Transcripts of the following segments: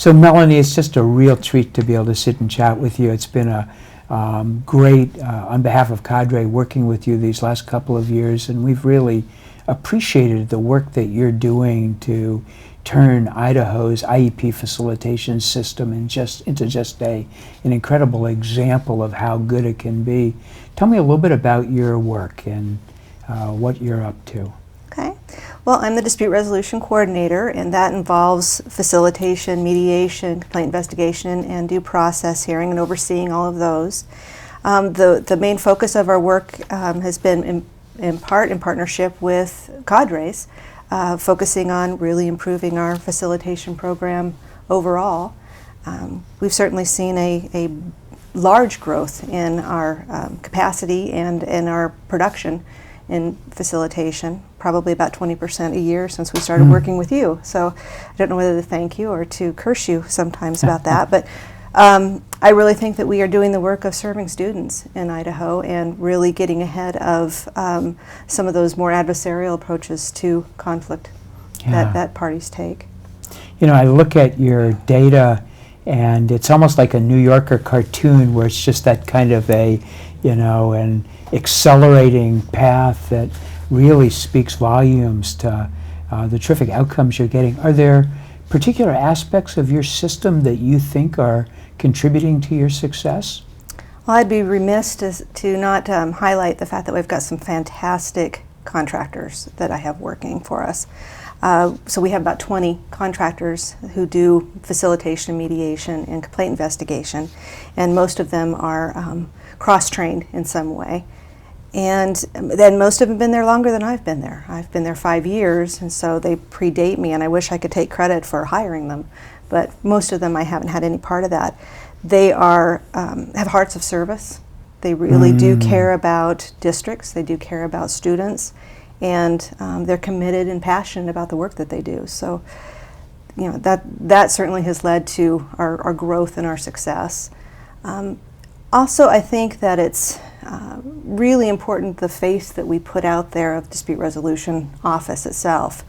So Melanie, it's just a real treat to be able to sit and chat with you. It's been a great, on behalf of Cadre, working with you these last couple of years, and we've really appreciated the work that you're doing to turn Idaho's IEP facilitation system into just an incredible example of how good it can be. Tell me a little bit about your work and what you're up to. Okay. Well, I'm the dispute resolution coordinator, and that involves facilitation, mediation, complaint investigation, and due process hearing, and overseeing all of those. The main focus of our work has been in part in partnership with Cadres, focusing on really improving our facilitation program overall. We've certainly seen a large growth in our capacity and in our production in facilitation, probably about 20% a year since we started working with you. So I don't know whether to thank you or to curse you sometimes about that, but I really think that we are doing the work of serving students in Idaho and really getting ahead of some of those more adversarial approaches to conflict that parties take. You know, I look at your data and it's almost like a New Yorker cartoon where it's just that kind of a, you know, an accelerating path that really speaks volumes to the terrific outcomes you're getting. Are there particular aspects of your system that you think are contributing to your success? Well, I'd be remiss to not highlight the fact that we've got some fantastic contractors that I have working for us. So we have about 20 contractors who do facilitation, mediation, and complaint investigation, and most of them are cross-trained in some way. And then most of them have been there longer than I've been there. I've been there 5 years, and so they predate me, and I wish I could take credit for hiring them, but most of them I haven't had any part of that. They are have hearts of service. They really do care about districts. They do care about students, and they're committed and passionate about the work that they do. So, you know, that certainly has led to our growth and our success. Also, I think that it's really important the face that we put out there of dispute resolution office itself.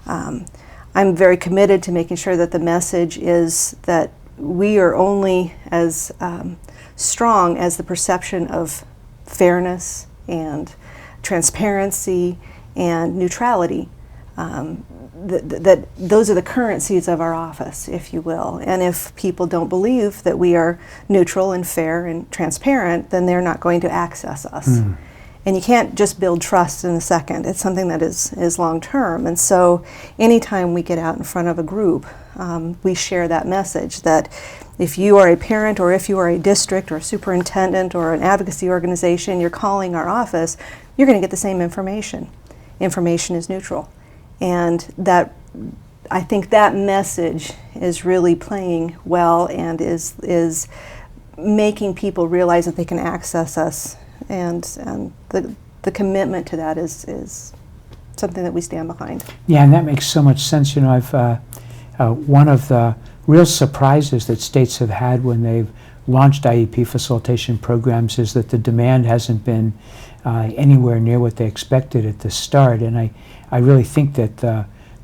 I'm very committed to making sure that the message is that we are only as strong as the perception of fairness and transparency and neutrality. That those are the currencies of our office, if you will. And if people don't believe that we are neutral and fair and transparent, then they're not going to access us. And you can't just build trust in a second. It's something that is long term. And so anytime we get out in front of a group, we share that message that if you are a parent or if you are a district or a superintendent or an advocacy organization, you're calling our office, you're going to get the same information. Information is neutral. And that, I think that message is really playing well and is making people realize that they can access us, and the commitment to that is something that we stand behind. Yeah, and that makes so much sense. You know, I've one of the real surprises that states have had when they've launched IEP facilitation programs is that the demand hasn't been anywhere near what they expected at the start, and I really think that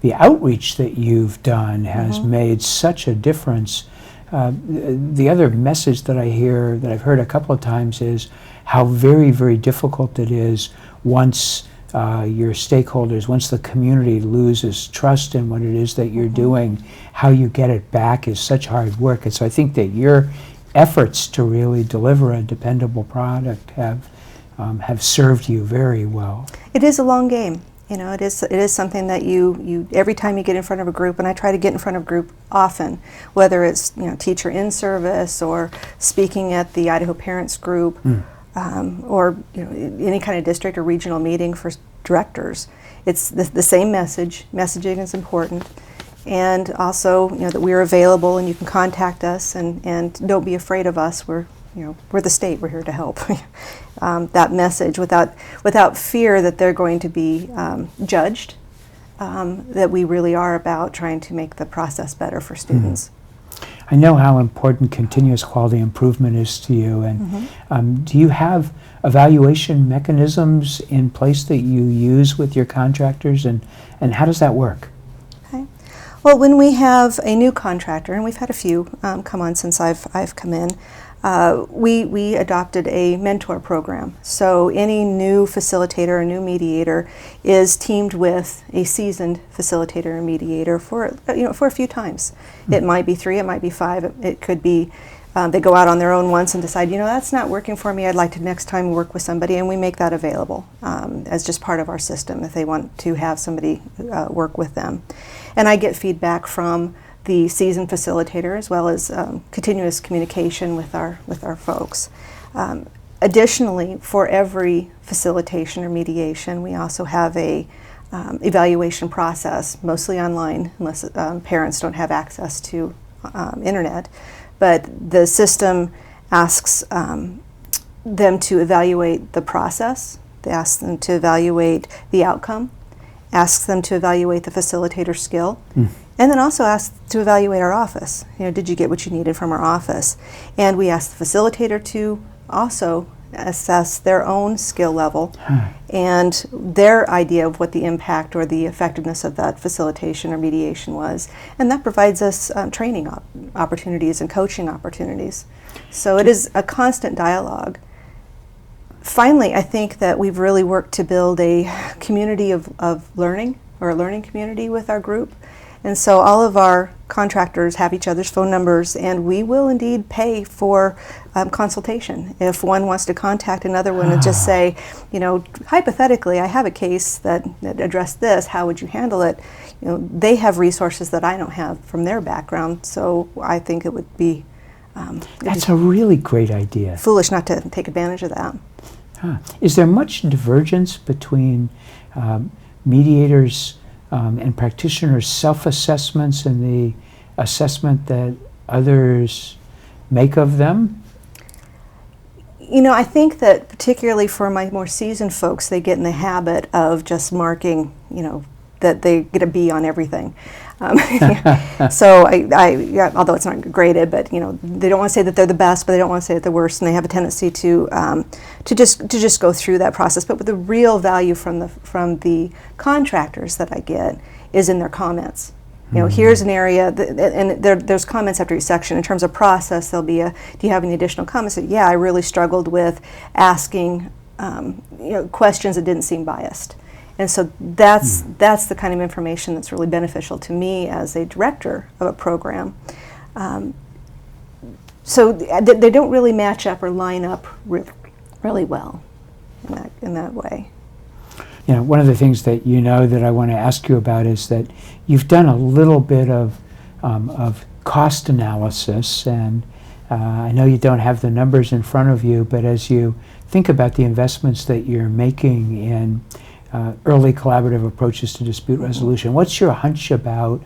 the outreach that you've done has made such a difference. The other message that I hear, that I've heard a couple of times, is how very, very difficult it is once your stakeholders, once the community loses trust in what it is that you're doing, how you get it back is such hard work. And so I think that your efforts to really deliver a dependable product have served you very well. It is a long game. You know, it is something that you every time you get in front of a group, and I try to get in front of a group often, whether it's, you know, teacher in service or speaking at the Idaho Parents Group, or, you know, any kind of district or regional meeting for directors. It's the same message. Messaging is important, and also, you know, that we're available and you can contact us, and don't be afraid of us. We're the state. We're here to help. That message without fear that they're going to be judged. That we really are about trying to make the process better for students. I know how important continuous quality improvement is to you, and do you have evaluation mechanisms in place that you use with your contractors, and how does that work? Okay. Well, when we have a new contractor, and we've had a few come on since I've come in, we adopted a mentor program. So any new facilitator or new mediator is teamed with a seasoned facilitator or mediator for a few times. It might be 3, it might be 5, it could be they go out on their own once and decide, that's not working for me, I'd like to next time work with somebody, and we make that available as just part of our system if they want to have somebody work with them. And I get feedback from the seasoned facilitator as well as continuous communication with our folks. Additionally, for every facilitation or mediation, we also have a evaluation process, mostly online, unless parents don't have access to internet. But the system asks them to evaluate the process, they ask them to evaluate the outcome, asks them to evaluate the facilitator skill, and then also asks to evaluate our office. Did you get what you needed from our office? And we ask the facilitator to also assess their own skill level and their idea of what the impact or the effectiveness of that facilitation or mediation was. And that provides us training opportunities and coaching opportunities. So it is a constant dialogue. Finally, I think that we've really worked to build a community of learning, or a learning community with our group. And so all of our contractors have each other's phone numbers, and we will indeed pay for consultation. If one wants to contact another one and just say, hypothetically, I have a case that addressed this, how would you handle it? They have resources that I don't have from their background, so I think it would be That's a really great idea. Foolish not to take advantage of that. Is there much divergence between mediators and practitioners' self-assessments and the assessment that others make of them? I think that particularly for my more seasoned folks, they get in the habit of just marking, that they get a B on everything. So although it's not graded, but they don't want to say that they're the best, but they don't want to say that they're worst, and they have a tendency to just go through that process. But the real value from the contractors that I get is in their comments. Here's an area, and there's comments after each section. In terms of process, there'll be do you have any additional comments? Yeah, I really struggled with asking questions that didn't seem biased. And so that's the kind of information that's really beneficial to me as a director of a program. So they don't really match up or line up really well in that way. One of the things that that I want to ask you about is that you've done a little bit of cost analysis, and I know you don't have the numbers in front of you, but as you think about the investments that you're making in early collaborative approaches to dispute resolution, what's your hunch about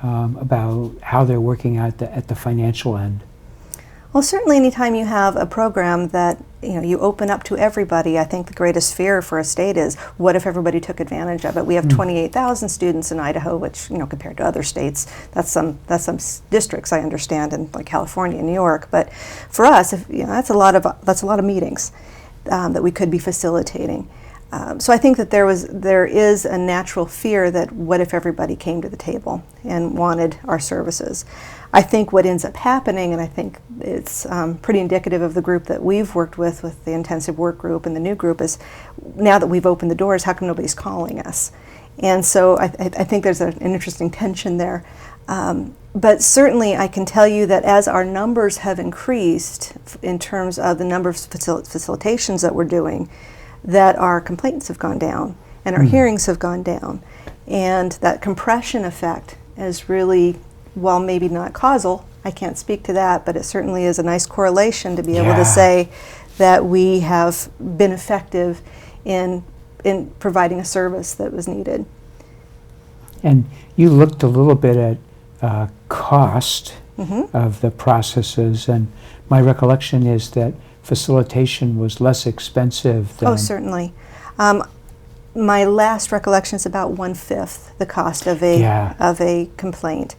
how they're working out at the financial end? Well, certainly anytime you have a program that you open up to everybody, I think the greatest fear for a state is, what if everybody took advantage of it? We have 28,000 students in Idaho, which compared to other states, that's some districts, I understand, in like California and New York. But for us, that's a lot of meetings that we could be facilitating. So I think that there is a natural fear that what if everybody came to the table and wanted our services. I think what ends up happening, and I think it's pretty indicative of the group that we've worked with the intensive work group and the new group, is now that we've opened the doors, how come nobody's calling us? And so I think there's an interesting tension there. But certainly I can tell you that as our numbers have increased in terms of the number of facilitations that we're doing, that our complaints have gone down and our hearings have gone down. And that compression effect is really, while maybe not causal, I can't speak to that, but it certainly is a nice correlation to be able to say that we have been effective in providing a service that was needed. And you looked a little bit at cost of the processes, and my recollection is that facilitation was less expensive than... Oh, certainly. My last recollection is about 1/5 the cost of a complaint.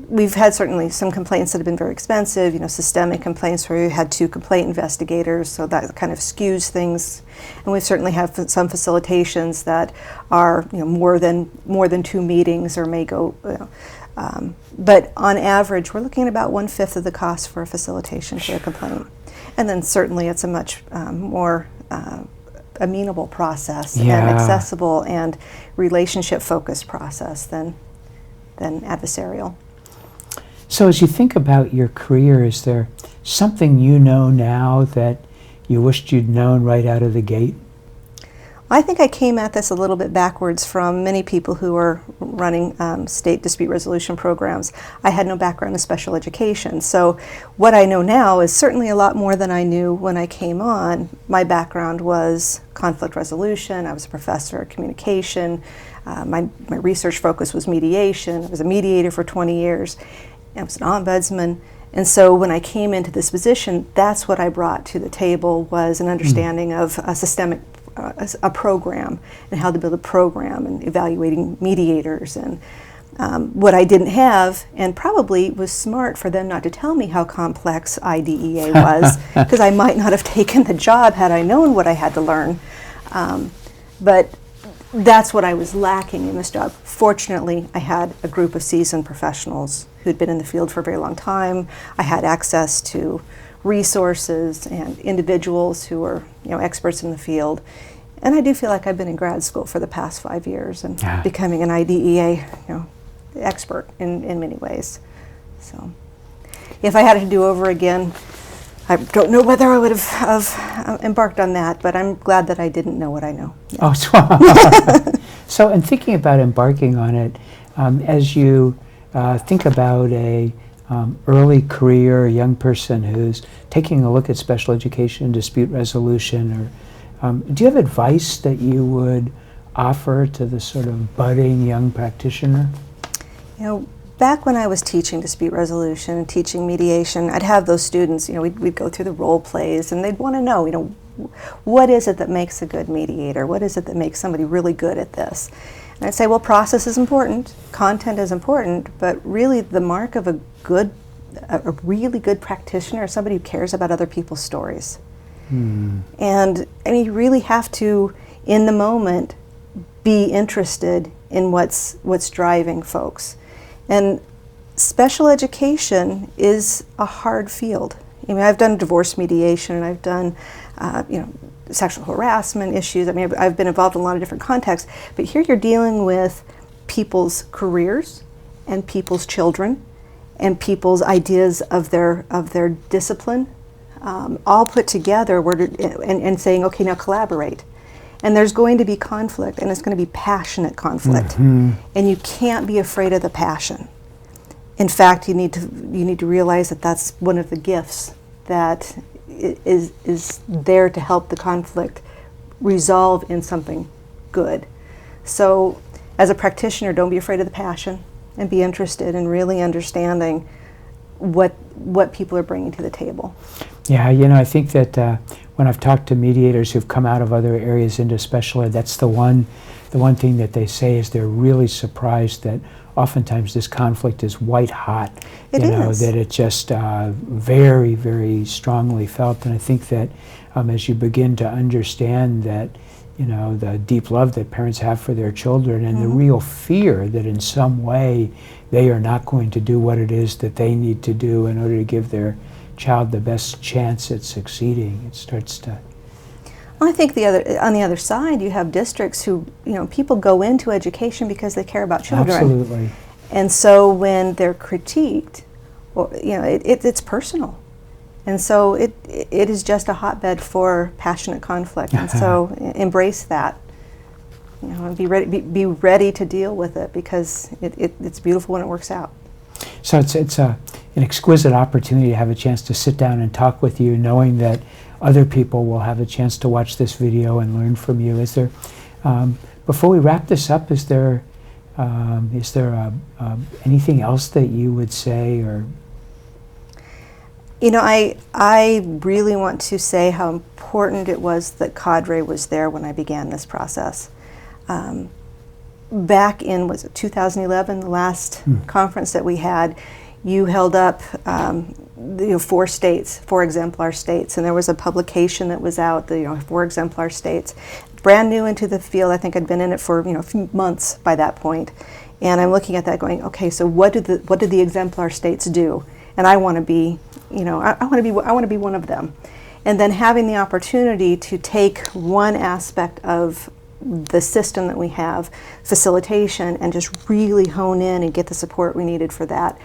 We've had certainly some complaints that have been very expensive, systemic complaints where we had 2 complaint investigators, so that kind of skews things. And we've certainly had some facilitations that are more than 2 meetings or may go, but on average we're looking at about 1/5 of the cost for a facilitation for a complaint. And then certainly it's a much more amenable process and accessible and relationship-focused process than adversarial. So as you think about your career, is there something you know now that you wished you'd known right out of the gate? I think I came at this a little bit backwards from many people who are running state dispute resolution programs. I had no background in special education, so what I know now is certainly a lot more than I knew when I came on. My background was conflict resolution. I was a professor of communication. My research focus was mediation. I was a mediator for 20 years. I was an ombudsman. And so when I came into this position, that's what I brought to the table, was an understanding of a systemic a program and how to build a program and evaluating mediators. And what I didn't have, and probably was smart for them not to tell me how complex IDEA was, because I might not have taken the job had I known what I had to learn. But that's what I was lacking in this job. Fortunately, I had a group of seasoned professionals who'd been in the field for a very long time. I had access to resources and individuals who were experts in the field. And I do feel like I've been in grad school for the past 5 years and becoming an IDEA expert in many ways. So if I had to do over again, I don't know whether I would have embarked on that, but I'm glad that I didn't know what I know. Yeah. So in thinking about embarking on it, as you think about a early career, a young person who's taking a look at special education, dispute resolution, or do you have advice that you would offer to the sort of budding young practitioner? Back when I was teaching dispute resolution and teaching mediation, I'd have those students, we'd go through the role plays, and they'd want to know, what is it that makes a good mediator? What is it that makes somebody really good at this? And I'd say, well, process is important, content is important, but really the mark of a really good practitioner is somebody who cares about other people's stories. And you really have to, in the moment, be interested in what's driving folks. And special education is a hard field. I've done divorce mediation, and I've done, sexual harassment issues. I've been involved in a lot of different contexts. But here you're dealing with people's careers and people's children and people's ideas of their discipline, all put together and saying, okay, now collaborate. And there's going to be conflict, and it's going to be passionate conflict. And you can't be afraid of the passion. In fact, you need to realize that that's one of the gifts that is there to help the conflict resolve in something good. So as a practitioner, don't be afraid of the passion, and be interested in really understanding what people are bringing to the table. Yeah, I think that when I've talked to mediators who've come out of other areas into special ed, that's the one thing that they say is they're really surprised that oftentimes this conflict is white hot. It is. That it just very, very strongly felt. And I think that as you begin to understand that, the deep love that parents have for their children and the real fear that in some way they are not going to do what it is that they need to do in order to give their child the best chance at succeeding, it starts to... Well, I think on the other side, you have districts who, people go into education because they care about children. Absolutely. And so when they're critiqued, it's personal. And so it is just a hotbed for passionate conflict. And so embrace that. And be ready to deal with it, because it's beautiful when it works out. So it's an exquisite opportunity to have a chance to sit down and talk with you, knowing that other people will have a chance to watch this video and learn from you. Is there, before we wrap this up, is there anything else that you would say? Or I really want to say how important it was that Cadre was there when I began this process. back in, was it 2011, the last conference that we had, you held up 4 states, 4 exemplar states, and there was a publication that was out, 4 exemplar states. Brand new into the field. I think I'd been in it for a few months by that point, and I'm looking at that going, okay, so what did the exemplar states do? And I want to be, I want to be one of them. And then having the opportunity to take one aspect of the system that we have, facilitation, and just really hone in and get the support we needed for that.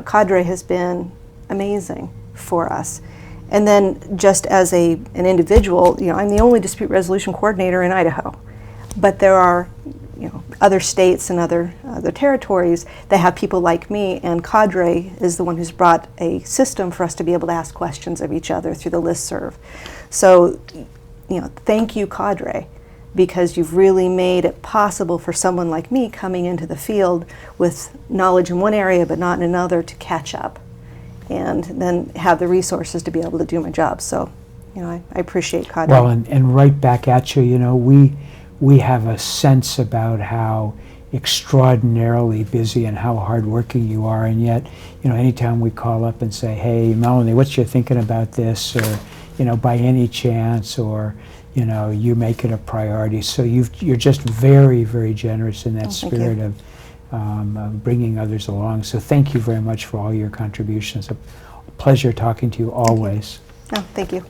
Cadre has been amazing for us. And then just as an individual, I'm the only dispute resolution coordinator in Idaho. But there are other states and other territories that have people like me, and Cadre is the one who's brought a system for us to be able to ask questions of each other through the listserv. So, thank you, Cadre, because you've really made it possible for someone like me coming into the field with knowledge in one area but not in another to catch up and then have the resources to be able to do my job. So, I appreciate Cadre. Well, and right back at you, we have a sense about how extraordinarily busy and how hardworking you are, and yet, anytime we call up and say, hey, Melanie, what's your thinking about this, or, by any chance, or, you make it a priority. So you're just very, very generous in that spirit of bringing others along. So thank you very much for all your contributions. A pleasure talking to you always. Oh, thank you.